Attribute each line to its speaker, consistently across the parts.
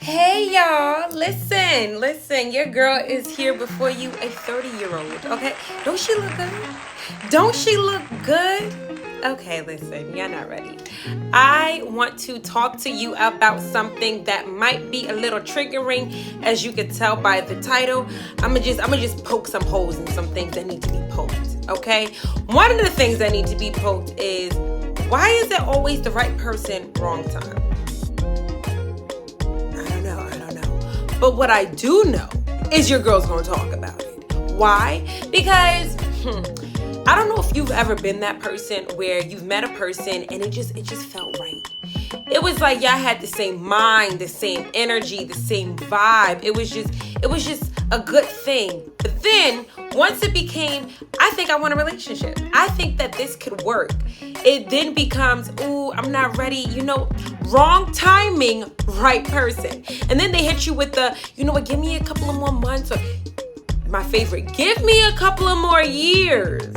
Speaker 1: Hey y'all, listen, your girl is here before you, a 30-year-old, okay? Don't she look good? Don't she look good? Okay, listen, you're not ready. I want to talk to you about something that might be a little triggering, as you could tell by the title. I'ma just poke some holes in some things that need to be poked, okay? One of the things that need to be poked is, why is it always the right person, wrong time? I don't know. But what I do know is your girl's gonna talk about it. Why? Because I don't know if you've ever been that person where you've met a person and it just felt right. It was like y'all had the same mind, the same energy, the same vibe. It was just a good thing. But then once it became, I think I want a relationship, I think that this could work, it then becomes, ooh, I'm not ready, wrong timing, right person. And then they hit you with the, you know what, give me a couple of more months, or my favorite, give me a couple of more years,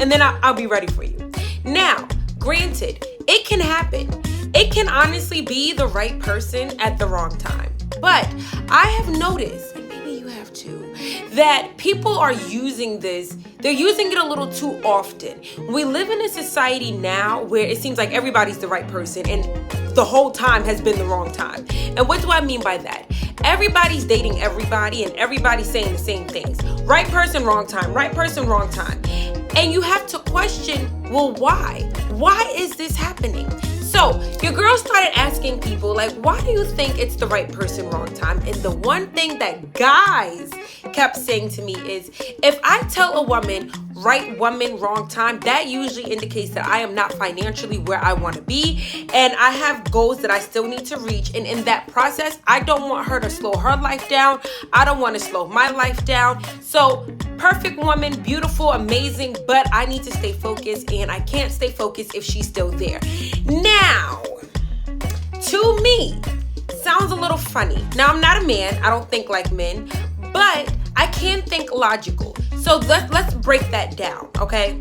Speaker 1: and then I'll be ready for you. Now, granted, it can happen. It can honestly be the right person at the wrong time. But I have noticed, and maybe you have too, that people are using this, they're using it a little too often. We live in a society now where it seems like everybody's the right person and the whole time has been the wrong time. And what do I mean by that? Everybody's dating everybody and everybody's saying the same things. Right person, wrong time. Right person, wrong time. And you have to question, well, why? Why is this happening? So your girl started asking people, like, why do you think it's the right person, wrong time? And the one thing that guys kept saying to me is, if I tell a woman, right woman, wrong time, that usually indicates that I am not financially where I want to be. And I have goals that I still need to reach. And in that process, I don't want her to slow her life down. I don't want to slow my life down. So perfect woman, beautiful, amazing, but I need to stay focused, and I can't stay focused if she's still there. Now, to me, sounds a little funny. Now, I'm not a man. I don't think like men, but I can think logical. So let's break that down, okay?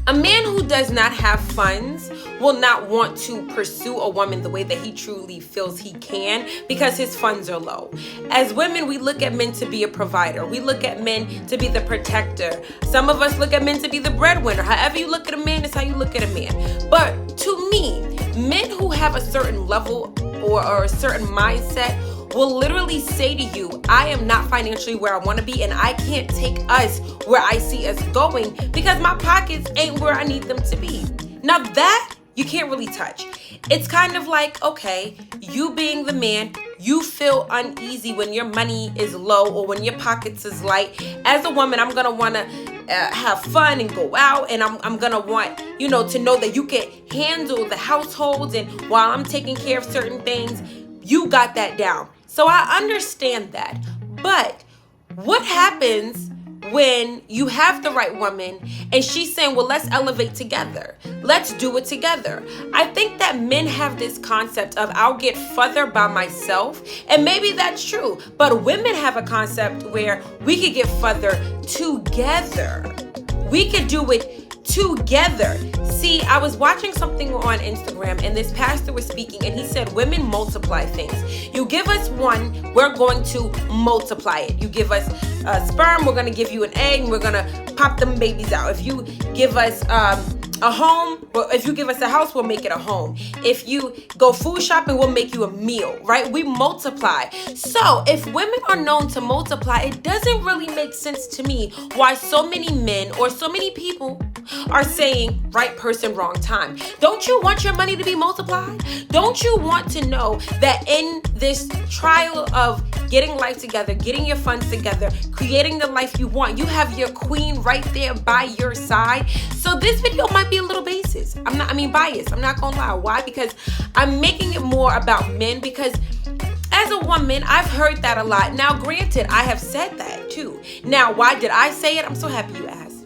Speaker 1: A man who does not have funds will not want to pursue a woman the way that he truly feels he can because his funds are low. As women, we look at men to be a provider. We look at men to be the protector. Some of us look at men to be the breadwinner. However you look at a man is how you look at a man. But to me, men who have a certain level or a certain mindset will literally say to you, I am not financially where I want to be, and I can't take us where I see us going because my pockets ain't where I need them to be. Now that you can't really touch. It's kind of like, okay, you being the man, you feel uneasy when your money is low or when your pockets is light. As a woman, I'm gonna want to have fun and go out, and I'm gonna want to know that you can handle the households, and while I'm taking care of certain things, you got that down. So I understand that. But what happens when you have the right woman and she's saying, well, let's elevate together. Let's do it together. I think that men have this concept of, I'll get further by myself. And maybe that's true. But women have a concept where we could get further together. We could do it together. See, I was watching something on Instagram, and this pastor was speaking, and he said women multiply things. You give us one, we're going to multiply it. You give us sperm, we're going to give you an egg, and we're going to pop them babies out. If you give us a home, well, if you give us a house, we'll make it a home. If you go food shopping, we'll make you a meal, right? We multiply. So if women are known to multiply, it doesn't really make sense to me why so many men or so many people are saying right person, wrong time. Don't you want your money to be multiplied? Don't you want to know that in this trial of getting life together, getting your funds together, creating the life you want, you have your queen right there by your side? So this video might be a little biased. I'm not gonna lie. Why? Because I'm making it more about men, because as a woman, I've heard that a lot. Now, granted, I have said that too. Now, why did I say it? I'm so happy you asked.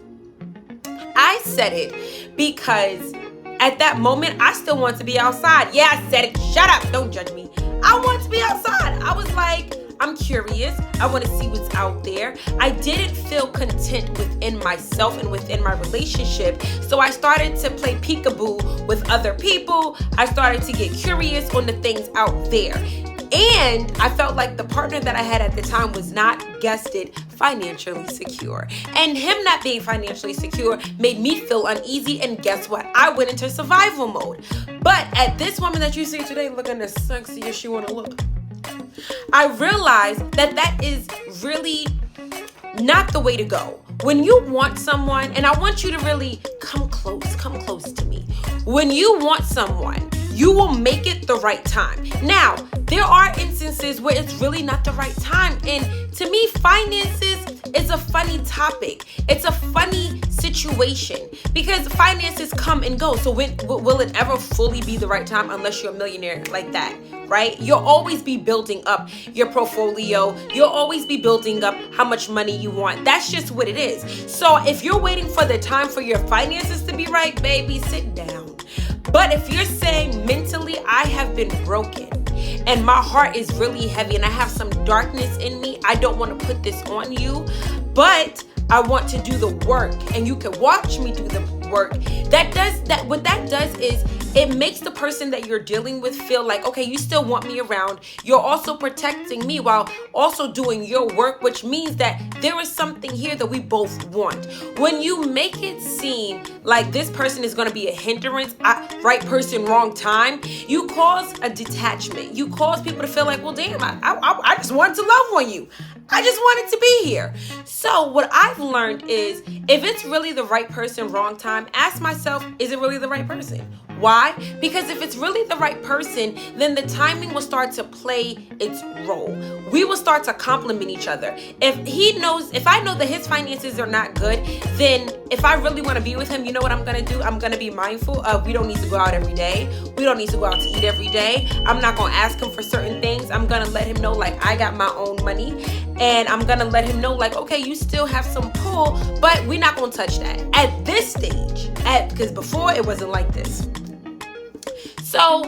Speaker 1: I said it because at that moment, I still want to be outside. Yeah, I said it. Shut up. Don't judge me. I want to be outside. I was like, I'm curious. I want to see what's out there. I didn't feel content within myself and within my relationship. So I started to play peekaboo with other people. I started to get curious on the things out there. And I felt like the partner that I had at the time was not, guessed it, financially secure. And him not being financially secure made me feel uneasy. And guess what? I went into survival mode. But at this woman that you see today looking as sexy as she want to look, I realized that that is really not the way to go. When you want someone, and I want you to really come close to me. When you want someone, you will make it the right time. Now, there are instances where it's really not the right time. And to me, finances is a funny topic. It's a funny situation because finances come and go. So will it ever fully be the right time unless you're a millionaire like that, right? You'll always be building up your portfolio. You'll always be building up how much money you want. That's just what it is. So if you're waiting for the time for your finances to be right, baby, sit down. But if you're saying mentally, I have been broken and my heart is really heavy and I have some darkness in me, I don't want to put this on you, but I want to do the work and you can watch me do the work. What that does is it makes the person that you're dealing with feel like, okay, you still want me around. You're also protecting me while also doing your work, which means that there is something here that we both want. When you make it seem like this person is going to be a hindrance, right person, wrong time, you cause a detachment. You cause people to feel like, well, damn, I just wanted to love on you. I just wanted to be here. So what I've learned is if it's really the right person, wrong time, ask myself, is it really the right person? Why? Because if it's really the right person, then the timing will start to play its role. We will start to complement each other. If I know that his finances are not good, then if I really want to be with him, you know what I'm going to do? I'm going to be mindful of we don't need to go out every day. We don't need to go out to eat every day. I'm not going to ask him for certain things. I'm going to let him know like I got my own money. And I'm going to let him know like, okay, you still have some pull, but we're not going to touch that at this stage. Because before it wasn't like this. So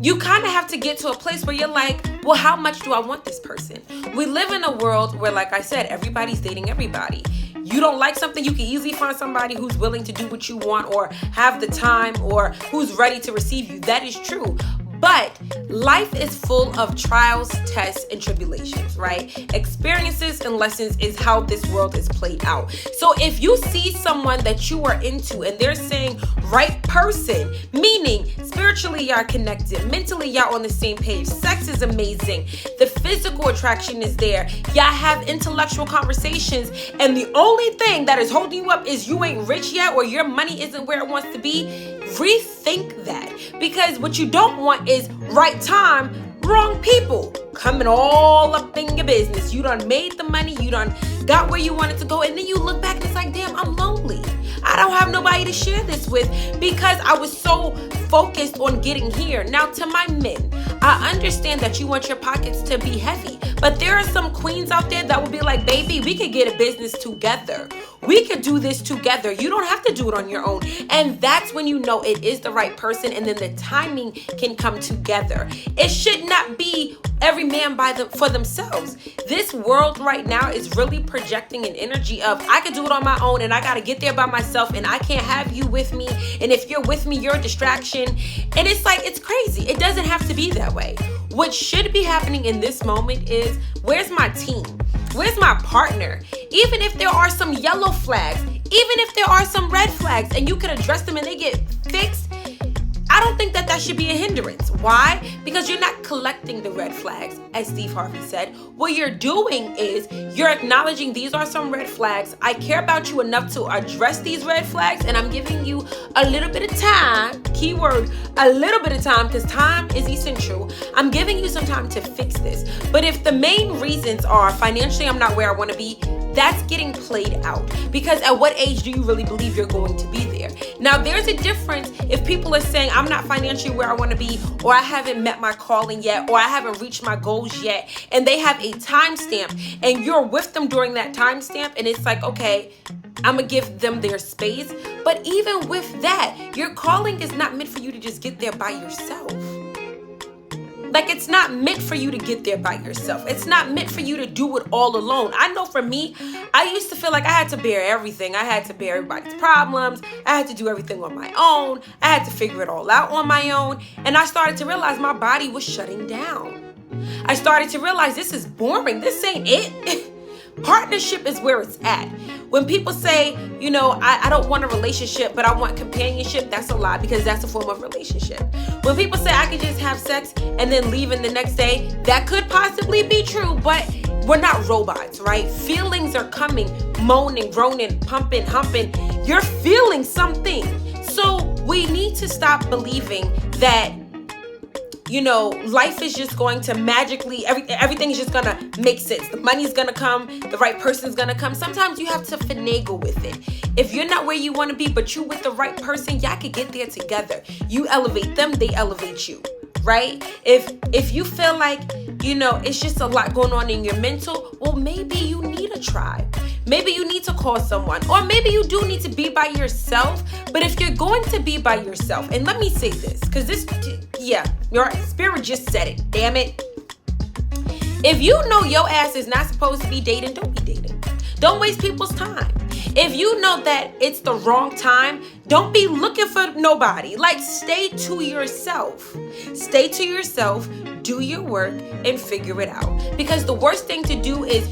Speaker 1: you kind of have to get to a place where you're like, well, how much do I want this person? We live in a world where, like I said, everybody's dating everybody. You don't like something, you can easily find somebody who's willing to do what you want or have the time or who's ready to receive you. That is true. But life is full of trials, tests, and tribulations, right? Experiences and lessons is how this world is played out. So if you see someone that you are into and they're saying right person, meaning spiritually y'all connected, mentally y'all on the same page, sex is amazing, the physical attraction is there, y'all have intellectual conversations, and the only thing that is holding you up is you ain't rich yet or your money isn't where it wants to be, rethink that. Because what you don't want is right time, wrong people coming all up in your business. You done made the money, you done got where you wanted to go, and then you look back and it's like, damn, I'm lonely. I don't have nobody to share this with because I was so focused on getting here. Now, to my men, I understand that you want your pockets to be heavy, but there are some queens out there that will be like, baby, we could get a business together. We could do this together. You don't have to do it on your own. And that's when you know it is the right person, and then the timing can come together. It should not be every man for themselves. This world right now is really projecting an energy of I could do it on my own and I got to get there by myself and I can't have you with me. And if you're with me, you're a distraction. And it's like, it's crazy. It doesn't have to be that way. What should be happening in this moment is, where's my team? Where's my partner? Even if there are some yellow flags, even if there are some red flags and you can address them and they get fixed, I don't think that should be a hindrance. Why? Because you're not collecting the red flags, as Steve Harvey said. What you're doing is you're acknowledging these are some red flags. I care about you enough to address these red flags, and I'm giving you a little bit of time, keyword, a little bit of time, because time is essential. I'm giving you some time to fix this. But if the main reasons are financially, I'm not where I want to be, that's getting played out. Because at what age do you really believe you're going to be there? Now, there's a difference if people are saying, I'm not financially where I want to be, or I haven't met my calling yet, or I haven't reached my goals yet, and they have a timestamp, and you're with them during that timestamp, and it's like, okay, I'm going to give them their space. But even with that, your calling is not meant for you to just get there by yourself. Like, it's not meant for you to get there by yourself. It's not meant for you to do it all alone. I know for me, I used to feel like I had to bear everything. I had to bear everybody's problems. I had to do everything on my own. I had to figure it all out on my own. And I started to realize my body was shutting down. I started to realize this is boring. This ain't it. Partnership is where it's at. When people say, I don't want a relationship, but I want companionship, that's a lie, because that's a form of relationship. When people say I can just have sex and then leave in the next day, that could possibly be true, but we're not robots, right? Feelings are coming, moaning, groaning, pumping, humping. You're feeling something. So we need to stop believing that life is just going to magically, everything is just going to make sense. The money's going to come. The right person's going to come. Sometimes you have to finagle with it. If you're not where you want to be, but you with the right person, y'all could get there together. You elevate them, they elevate you, right? If you feel like, it's just a lot going on in your mental, well, maybe you need a tribe. Maybe you need to call someone, or maybe you do need to be by yourself. But if you're going to be by yourself, and let me say this, because your spirit just said it, damn it. If you know your ass is not supposed to be dating, don't be dating. Don't waste people's time. If you know that it's the wrong time, don't be looking for nobody. Like, stay to yourself. Stay to yourself, do your work, and figure it out. Because the worst thing to do is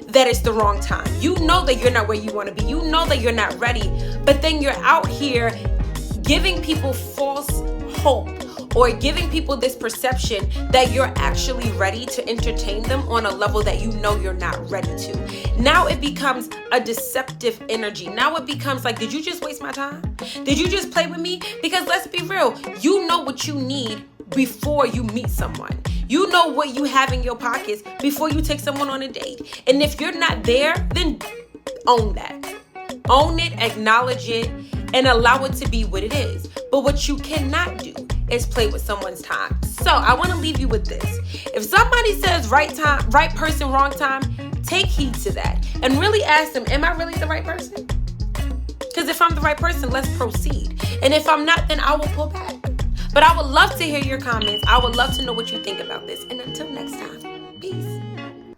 Speaker 1: that it's the wrong time. You know that you're not where you want to be. You know that you're not ready. But then you're out here giving people false hope, or giving people this perception that you're actually ready to entertain them on a level that you know you're not ready to. Now it becomes a deceptive energy. Now it becomes like, did you just waste my time? Did you just play with me? Because let's be real, you know what you need before you meet someone. You know what you have in your pockets before you take someone on a date. And if you're not there, then own that. Own it, acknowledge it, and allow it to be what it is. But what you cannot do is play with someone's time. So I want to leave you with this. If somebody says right time, right person, wrong time, take heed to that and really ask them, am I really the right person? Because if I'm the right person, let's proceed. And if I'm not, then I will pull back. But I would love to hear your comments. I would love to know what you think about this. And until next time, peace.